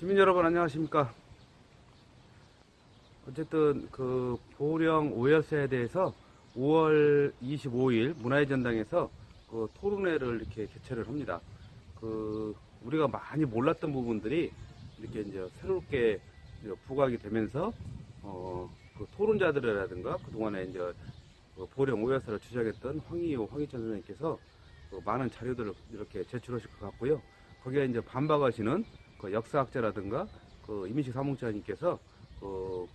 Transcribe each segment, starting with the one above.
시민 여러분 안녕하십니까. 어쨌든 그 보령 오열사에 대해서 5월 25일 문화의 전당에서 그 토론회를 이렇게 개최를 합니다. 그 우리가 많이 몰랐던 부분들이 이렇게 이제 새롭게 이제 부각이 되면서 그 토론자들이라든가 그동안에 이제 그 보령 오열사를 주장했던 황희찬 선생님께서 그 많은 자료들을 이렇게 제출하실 것 같고요. 거기에 이제 반박하시는 그 역사학자라든가 그 이민식 사무장님께서 그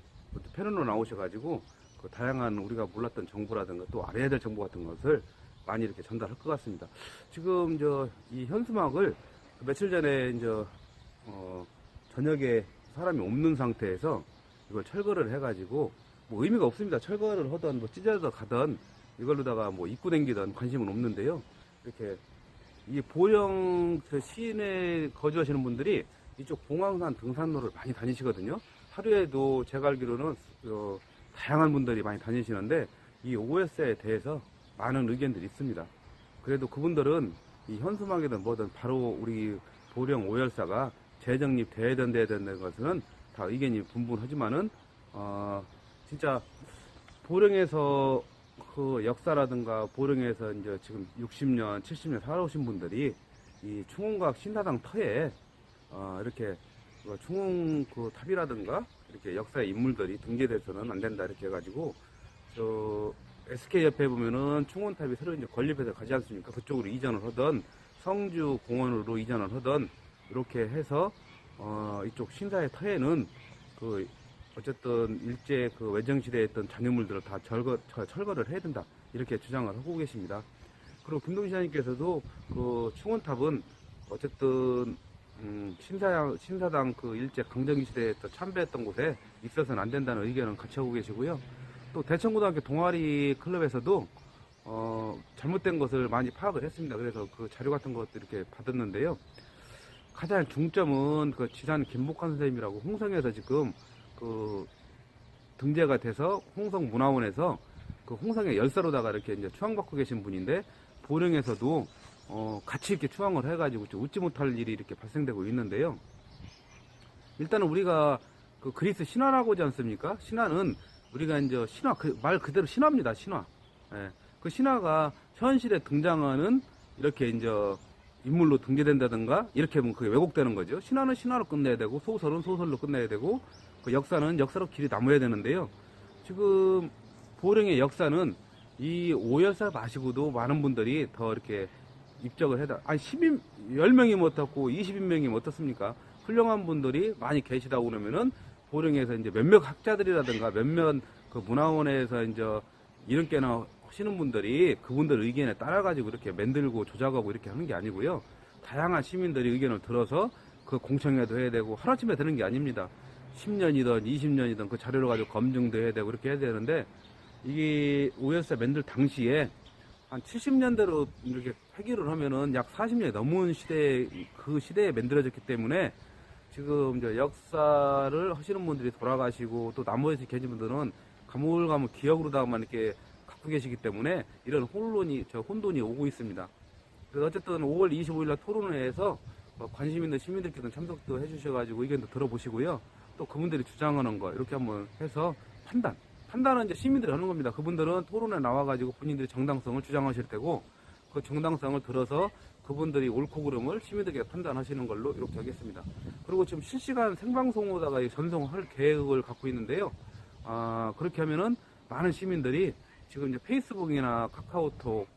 패널로 나오셔가지고 그 다양한 우리가 몰랐던 정보라든가 또 알아야 될 정보 같은 것을 많이 이렇게 전달할 것 같습니다. 지금 이 현수막을 며칠 전에 저녁에 사람이 없는 상태에서 이걸 철거를 해가지고 뭐 의미가 없습니다. 철거를 하던 뭐 찢어서 가던 이걸로다가 뭐 입고 댕기던 관심은 없는데요. 이렇게 이 보령 시내에 거주하시는 분들이 이쪽 봉황산 등산로를 많이 다니시거든요. 하루에도 제가 알기로는 다양한 분들이 많이 다니시는데 이 OS에 대해서 많은 의견들이 있습니다. 그래도 그분들은 이 현수막이든 뭐든 바로 우리 보령 오열사가 재정립돼야 된다는 것은 다 의견이 분분하지만은 진짜 보령에서 그 역사라든가 보령에서 이제 지금 60년, 70년 살아오신 분들이 이 충원각 신사당 터에 이렇게 충원 그 탑이라든가 이렇게 역사의 인물들이 등재돼서는 안 된다 이렇게 해가지고 SK 옆에 보면은 충원탑이 새로 이제 건립해서 가지 않습니까? 그쪽으로 이전을 하던 성주 공원으로 이전을 하던 이렇게 해서 이쪽 신사의 터에는 그 어쨌든 일제 그 외정시대에 있던 잔유물들을 다 철거를 해야 된다 이렇게 주장을 하고 계십니다. 그리고 김동희 시장님께서도 그 충원탑은 어쨌든 신사당 그 일제 강점기 시대에 참배했던 곳에 있어서는 안 된다는 의견을 같이 하고 계시고요. 또 대천고등학교 동아리 클럽에서도 잘못된 것을 많이 파악을 했습니다. 그래서 그 자료 같은 것도 이렇게 받았는데요. 가장 중점은 그 지산 김복환 선생님이라고 홍성에서 지금 그 등재가 돼서 홍성문화원에서 그 홍성의 열사로다가 이렇게 이제 추앙받고 계신 분인데 보령에서도 같이 이렇게 추앙을 해가지고 웃지 못할 일이 이렇게 발생되고 있는데요. 일단은 우리가 그 그리스 신화라고 하지 않습니까? 신화는 우리가 이제 신화, 말 그대로 신화입니다. 신화. 예. 그 신화가 현실에 등장하는 이렇게 이제 인물로 등재된다든가 이렇게 하면 그게 왜곡되는 거죠. 신화는 신화로 끝내야 되고 소설은 소설로 끝내야 되고 그 역사는 역사로 길이 남아야 되는데요. 지금 보령의 역사는 이 오열사 마시고도 많은 분들이 더 이렇게 입적을 해다. 아니 10명이 못하고 20명이 어떻습니까? 훌륭한 분들이 많이 계시다 그러면은 보령에서 이제 몇몇 학자들이라든가 몇몇 그 문화원에서 이제 이름께나 하시는 분들이 그분들 의견에 따라가지고 이렇게 만들고 조작하고 이렇게 하는 게 아니고요. 다양한 시민들이 의견을 들어서 그 공청회도 해야 되고 하루아침에 되는 게 아닙니다. 10년이든 20년이든 그 자료를 가지고 검증도 해야 되고 이렇게 해야 되는데 이게 오열사 만들 당시에 한 70년대로 이렇게 폐기를 하면은 약 40년이 넘은 그 시대에 만들어졌기 때문에 지금 이제 역사를 하시는 분들이 돌아가시고 또 나머지 계신 분들은 가물가물 기억으로다만 이렇게 갖고 계시기 때문에 이런 혼돈이 오고 있습니다. 그래서 어쨌든 5월 25일 날 토론회에서 관심 있는 시민들께서 참석도 해주셔가지고 의견도 들어보시고요. 또 그분들이 주장하는 거 이렇게 한번 해서 판단은 이제 시민들이 하는 겁니다. 그분들은 토론에 나와가지고 본인들의 정당성을 주장하실 테고 그 정당성을 들어서 그분들이 옳고 그름을 시민들에게 판단하시는 걸로 이렇게 하겠습니다. 그리고 지금 실시간 생방송으로다가 전송할 계획을 갖고 있는데요. 그렇게 하면은 많은 시민들이 지금 이제 페이스북이나 카카오톡,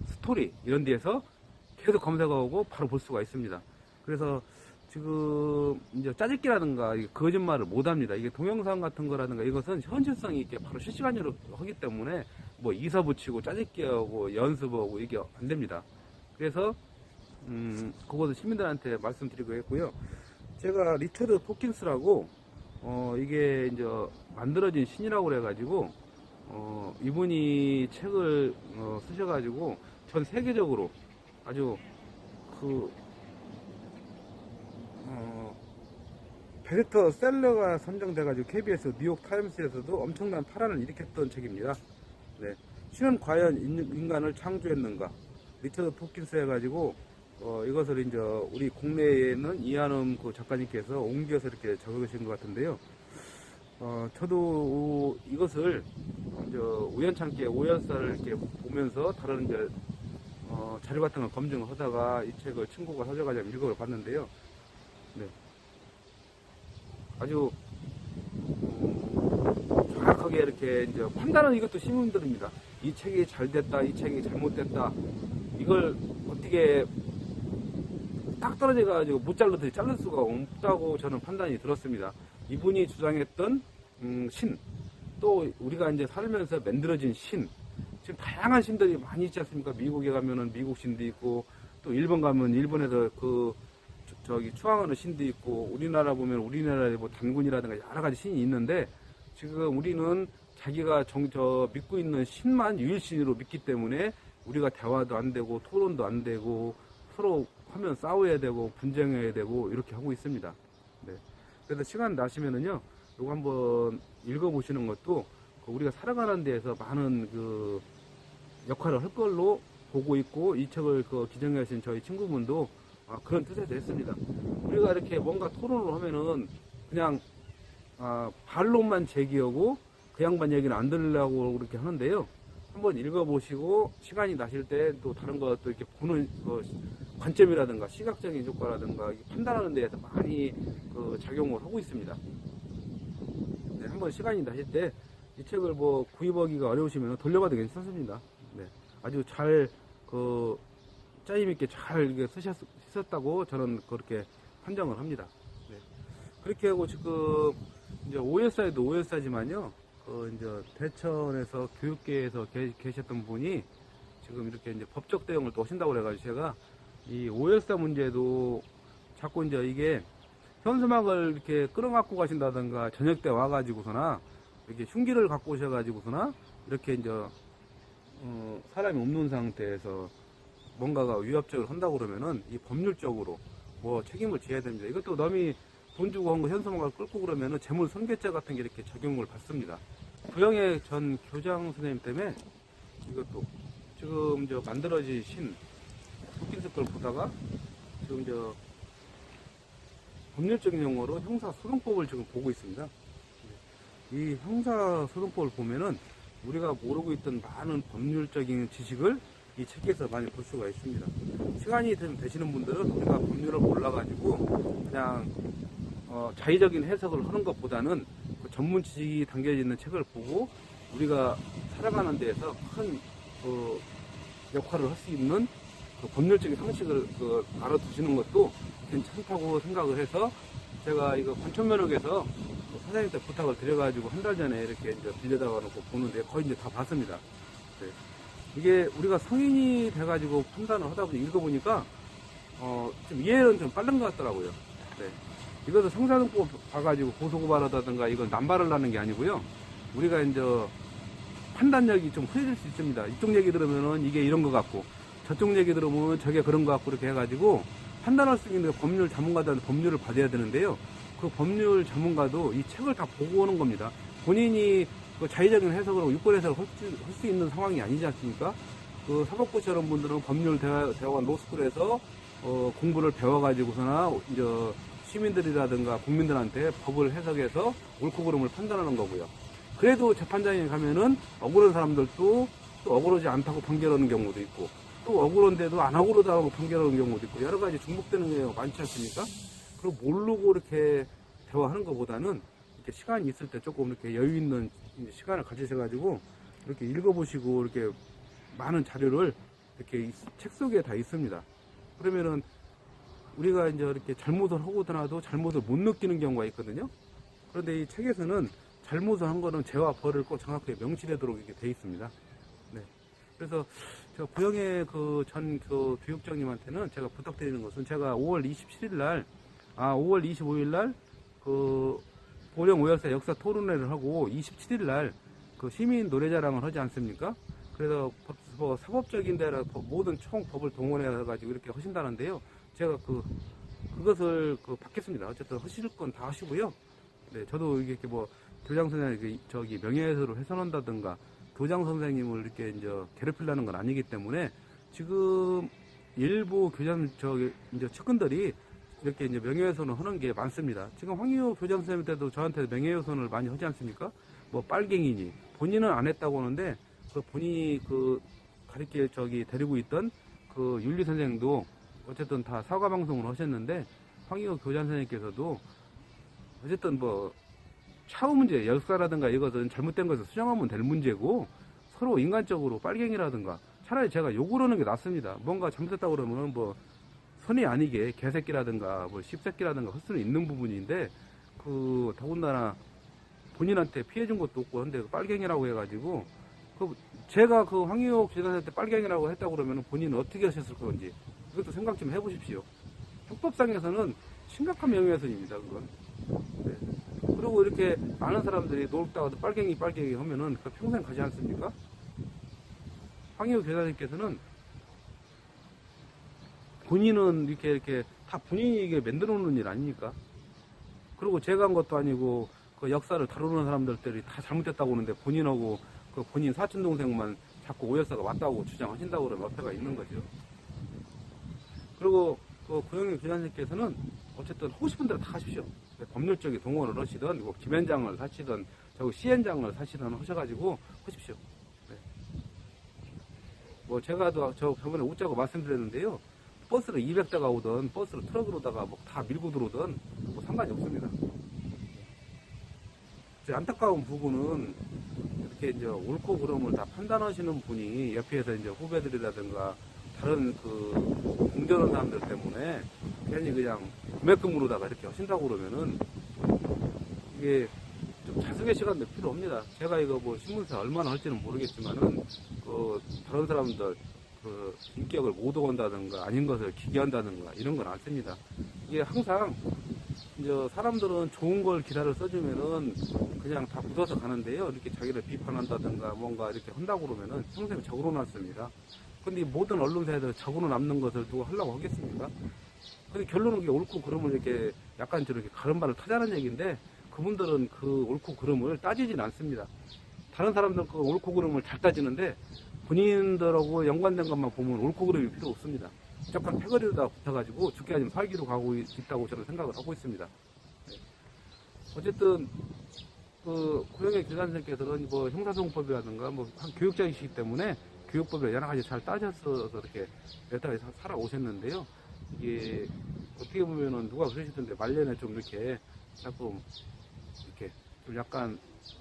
스토리 이런 데에서 계속 검색하고 바로 볼 수가 있습니다. 그래서 지금 이제 짜집기라든가 거짓말을 못 합니다. 이게 동영상 같은 거라든가 이것은 현실성이 있게 바로 실시간으로 하기 때문에 뭐 이사 붙이고 짜집기하고 연습하고 이게 안 됩니다. 그래서 그것을 시민들한테 말씀드리고 했고요. 제가 리처드 포킨스라고 이게 이제 만들어진 신이라고 그래가지고 이분이 책을 쓰셔가지고 전 세계적으로 아주 베스트셀러가 선정돼가지고 KBS 뉴욕 타임스에서도 엄청난 파란을 일으켰던 책입니다. 네. 신은 과연 인간을 창조했는가? 리처드 포킨스 해가지고 이것을 이제 우리 국내에는 이한음 그 작가님께서 옮겨서 이렇게 적으신 것 같은데요. 저도 이것을 이제 우연찮게 오열사를 이렇게 보면서 다른 이제 자료 같은 걸 검증을 하다가 이 책을 친구가 사줘가지고 읽어봤는데요. 네. 아주 정확하게 이렇게 이제 판단은 이것도 시민들입니다. 이 책이 잘 됐다, 이 책이 잘못됐다. 이걸 어떻게 딱 떨어져가지고 못 자를 수가 없다고 저는 판단이 들었습니다. 이분이 주장했던 신, 또 우리가 이제 살면서 만들어진 신, 지금 다양한 신들이 많이 있지 않습니까? 미국에 가면은 미국 신도 있고, 또 일본 가면 일본에서 저기 추앙하는 신도 있고, 우리나라 보면 우리나라에 뭐 단군이라든가 여러 가지 신이 있는데, 지금 우리는 자기가 믿고 있는 신만 유일신으로 믿기 때문에 우리가 대화도 안 되고, 토론도 안 되고, 서로 하면 싸워야 되고, 분쟁해야 되고, 이렇게 하고 있습니다. 네. 그래서 시간 나시면은요, 이거 한번 읽어보시는 것도 우리가 살아가는 데에서 많은 그 역할을 할 걸로 보고 있고, 이 책을 기정하신 저희 친구분도 그런 뜻에서 했습니다. 우리가 이렇게 뭔가 토론을 하면은 그냥 반론만 제기하고 그 양반 얘기는 안 들으려고 그렇게 하는데요. 한번 읽어보시고 시간이 나실 때 또 다른 것도 이렇게 보는 관점이라든가 시각적인 효과라든가 판단하는 데에서 많이 작용을 하고 있습니다. 네, 한번 시간이 나실 때 이 책을 뭐 구입하기가 어려우시면 돌려봐도 괜찮습니다. 네, 아주 잘 짜임 있게 잘 쓰셨다고 저는 그렇게 판정을 합니다. 네. 그렇게 하고 지금 이제 오열사에도 오열사지만요. 이제 대천에서 교육계에서 계셨던 분이 지금 이렇게 이제 법적 대응을 또 하신다고 그래가지고 제가 이 오열사 문제도 자꾸 이제 이게 현수막을 이렇게 끌어갖고 가신다든가 저녁 때 와가지고서나 이렇게 흉기를 갖고 오셔가지고서나 이렇게 이제 사람이 없는 상태에서 뭔가가 위협적으로 한다고 그러면은 이 법률적으로 뭐 책임을 져야 됩니다. 이것도 남이 돈 주고 한 거 현수막을 끌고 그러면은 재물 손괴죄 같은 게 이렇게 적용을 받습니다. 부영의 전 교장 선생님 때문에 이것도 지금 만들어지신 토끼스 걸 보다가 지금 법률적인 용어로 형사소송법을 지금 보고 있습니다. 이 형사소송법을 보면은 우리가 모르고 있던 많은 법률적인 지식을 이 책에서 많이 볼 수가 있습니다. 시간이 좀 되시는 분들은 우리가 법률을 몰라가지고 그냥 자의적인 해석을 하는 것보다는 전문 지식이 담겨져 있는 책을 보고 우리가 살아가는 데에서 큰 역할을 할 수 있는 법률적인 상식을 알아두시는 것도 괜찮다고 생각을 해서 제가 이거 관천면역에서 사장님한테 부탁을 드려가지고 한 달 전에 이렇게 이제 빌려다가 놓고 보는데 거의 이제 다 봤습니다. 네. 이게 우리가 성인이 돼가지고 판단을 하다 보니 읽어보니까 좀 이해는 좀 빠른 것 같더라고요. 네. 이것을 형사소송법 봐가지고 고소고발하다든가 이건 남발을 하는 게 아니고요. 우리가 이제 판단력이 좀 흐려질 수 있습니다. 이쪽 얘기 들으면은 이게 이런 것 같고 저쪽 얘기 들으면 저게 그런 것 같고 이렇게 해가지고 판단할 수 있는 법률 전문가들한테 법률을 받아야 되는데요. 그 법률 전문가도 이 책을 다 보고 오는 겁니다. 본인이 자의적인 해석으로 유권 해석을 할 수 있는 상황이 아니지 않습니까? 사법고시하는 분들은 법률 대학원 로스쿨에서 공부를 배워가지고서나 이제 시민들이라든가 국민들한테 법을 해석해서 옳고 그름을 판단하는 거고요. 그래도 재판장에 가면은 억울한 사람들도 또 억울하지 않다고 판결하는 경우도 있고 또 억울한데도 안 억울하다고 판결하는 경우도 있고 여러 가지 중복되는 게 많지 않습니까? 그리고 모르고 이렇게 대화하는 것보다는 이렇게 시간이 있을 때 조금 이렇게 여유 있는 시간을 가지셔가지고 이렇게 읽어보시고 이렇게 많은 자료를 이렇게 책 속에 다 있습니다. 그러면은 우리가 이제 이렇게 잘못을 하고더라도 잘못을 못 느끼는 경우가 있거든요. 그런데 이 책에서는 잘못을 한 거는 죄와 벌을 꼭 정확하게 명시되도록 이렇게 돼 있습니다. 네. 그래서 제가 부영의 전 교육장님한테는 제가 부탁드리는 것은 제가 5월 27일 날, 5월 25일 날 보령 오열사 역사 토론회를 하고 27일 날 시민 노래자랑을 하지 않습니까? 그래서 사법적인 데라 모든 총 법을 동원해가지고 이렇게 하신다는데요. 제가 그것을 받겠습니다. 어쨌든 하실 건 다 하시고요. 네, 저도 이렇게 교장 선생님 명예훼손으로 훼손한다든가 교장 선생님을 이렇게 이제 괴롭히려는 건 아니기 때문에 지금 일부 교장 이제 측근들이 이렇게 이제 명예훼손을 하는 게 많습니다. 지금 황희호 교장 선생님 때도 저한테 명예훼손을 많이 하지 않습니까? 뭐 빨갱이니 본인은 안 했다고 하는데 그 본인이 그 가르쳐 데리고 있던 그 윤리 선생도 어쨌든 다 사과 방송을 하셨는데 황희호 교장 선생님께서도 어쨌든 뭐 차후 문제 역사라든가 이것은 잘못된 것을 수정하면 될 문제고 서로 인간적으로 빨갱이라든가 차라리 제가 욕을 하는 게 낫습니다. 뭔가 잘못했다고 그러면 뭐 선의 아니게 개새끼라든가 뭐 씹새끼라든가 할 수는 있는 부분인데 그 더군다나 본인한테 피해 준 것도 없고 근데 빨갱이라고 해가지고 그 제가 그 황희옥 지사한테 빨갱이라고 했다고 그러면 본인은 어떻게 하셨을 건지 그것도 생각 좀 해보십시오. 형법상에서는 심각한 명예훼손입니다. 그건. 네. 그리고 이렇게 많은 사람들이 놀다가도 빨갱이 하면은 그 평생 가지 않습니까? 황희옥 교사님께서는 본인은 이렇게 다 본인이 이게 만들어 놓는 일 아닙니까? 그리고 제가 한 것도 아니고 그 역사를 다루는 사람들이 다 잘못됐다고 하는데 본인하고 그 본인 사촌 동생만 자꾸 오열사가 맞다고 주장하신다고 그러면 어폐가 있는 거죠. 그리고 그 고영희 교장님께서는 어쨌든 하고 싶은 대로 다 하십시오. 법률적인 동원을 하시든 뭐 김현장을 사시든 시현장을 사시든 하셔가지고 하십시오. 네. 뭐 제가 저 저번에 웃자고 말씀드렸는데요. 버스를 200대가 오든 버스를 트럭으로다가 뭐 다 밀고 들어오든 뭐 상관이 없습니다. 안타까운 부분은 이렇게 이제 옳고 그름을 다 판단하시는 분이 옆에서 이제 후배들이라든가 다른 그 공정하는 사람들 때문에 괜히 그냥 금액금으로다가 이렇게 하신다고 그러면은 이게 좀 자숙의 시간도 필요합니다. 제가 이거 뭐 신문사 얼마나 할지는 모르겠지만은 그 다른 사람들 그 인격을 모독한다든가 아닌 것을 기괴한다든가 이런 건 안 씁니다. 이게 항상 이제 사람들은 좋은 걸 기사를 써주면은 그냥 다 묻어서 가는데요. 이렇게 자기를 비판한다든가 뭔가 이렇게 한다고 그러면은 평생 적으로 놨습니다. 근데 모든 언론사에서 적으로 남는 것을 누가 하려고 하겠습니까? 근데 결론은 그게 옳고 그름을 이렇게 약간 저렇게 가름바를 타자는 얘기인데 그분들은 그 옳고 그름을 따지진 않습니다. 다른 사람들 그 옳고 그름을 잘 따지는데 본인들하고 연관된 것만 보면 옳고 그름이 필요 없습니다. 무조건 패거리로다 붙어가지고 죽게 아니면 살기로 가고 있다고 저는 생각을 하고 있습니다. 네. 어쨌든 그 고영의 교장선생님께서는 뭐 형사소송법이라든가 뭐 교육자이시기 때문에 교육법을 여러 가지 잘 따져서 이렇게 몇 달 살아오셨는데요. 이게 어떻게 보면은 누가 그러시던데 말년에 좀 이렇게 자꾸 이렇게 좀 약간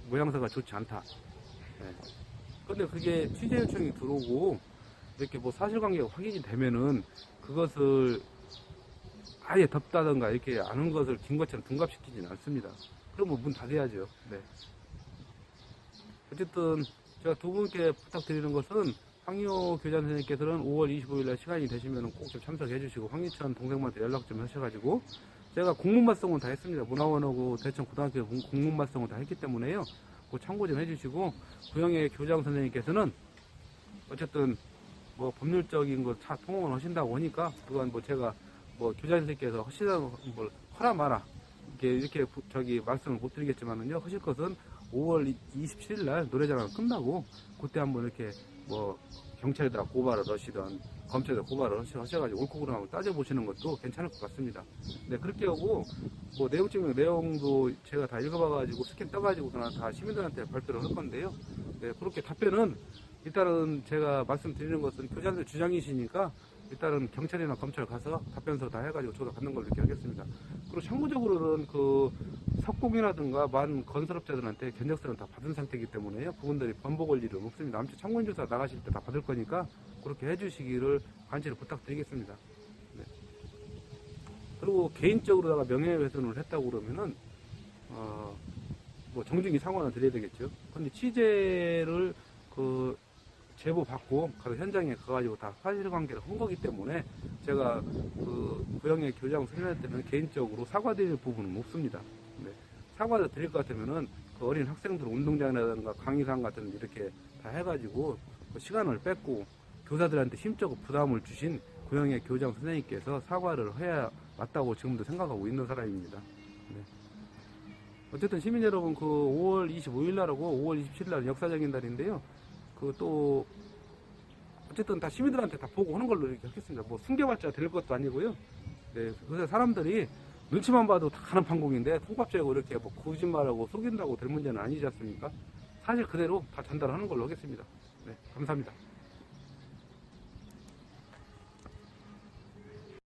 모양새가 좋지 않다. 네. 근데 그게 취재 요청이 들어오고 이렇게 뭐 사실관계가 확인이 되면은 그것을 아예 덮다든가 이렇게 아는 것을 긴 것처럼 둔갑시키지는 않습니다. 그러면 문 닫아야죠. 네. 어쨌든 제가 두 분께 부탁드리는 것은 황희호 교장 선생님께서는 5월 25일날 시간이 되시면 꼭 좀 참석해 주시고 황희천 동생한테 연락 좀 하셔가지고 제가 공문발송은 다 했습니다. 문화원하고 대천 고등학교 공문발송을 다 했기 때문에요. 그 참고 좀 해주시고 구영의 교장 선생님께서는 어쨌든 뭐 법률적인 거 다 통용을 하신다고 하니까 그건 뭐 제가 뭐 교장 선생님께서 하시다고 뭘 하라 마라 이렇게 말씀을 못 드리겠지만은요 하실 것은 5월 27일 날 노래자랑 끝나고 그때 한번 이렇게 뭐 경찰에다 고발을 하시던 검찰에다 고발을 하셔가지고 옳고 그름 한번 따져보시는 것도 괜찮을 것 같습니다. 네, 그렇게 하고 뭐 내용증명 내용도 제가 다 읽어봐가지고 스캔 떠가지고 그냥 다 시민들한테 발표를 할 건데요. 네, 그렇게 답변은 일단은 제가 말씀드리는 것은 교장들 주장이시니까 일단은 경찰이나 검찰 가서 답변서 다 해가지고 저도 받는 걸로 이렇게 하겠습니다. 그리고 참고적으로는 그 석공이라든가 많은 건설업자들한테 견적서는 다 받은 상태이기 때문에요. 그분들이 번복할 일은 없습니다. 아무튼 참고인조사 나가실 때 다 받을 거니까 그렇게 해주시기를 간절히 부탁드리겠습니다. 네. 그리고 개인적으로다가 명예훼손을 했다고 그러면은 뭐 정중히 사과는 드려야 되겠죠. 근데 취재를 그 제보 받고 가서 현장에 가가지고 다 사실관계를 한 거기 때문에 제가 그 고영의 교장 선생님한테는 개인적으로 사과드릴 부분은 없습니다. 네. 사과를 드릴 것 같으면은 그 어린 학생들 운동장이라든가 강의상 같은 이렇게 다 해가지고 그 시간을 뺏고 교사들한테 심적으로 부담을 주신 고영의 교장 선생님께서 사과를 해야 맞다고 지금도 생각하고 있는 사람입니다. 네. 어쨌든 시민 여러분 그 5월 25일 날하고 5월 27일 날 역사적인 날인데요. 그 또 어쨌든 다 시민들한테 다 보고 하는 걸로 이렇게 하겠습니다. 뭐 숨겨봤자 될 것도 아니고요. 네, 그래서 사람들이 눈치만 봐도 다 가는 판국인데 통밥제고 이렇게 뭐 거짓말하고 속인다고 될 문제는 아니지 않습니까? 사실 그대로 다 전달하는 걸로 하겠습니다. 네, 감사합니다.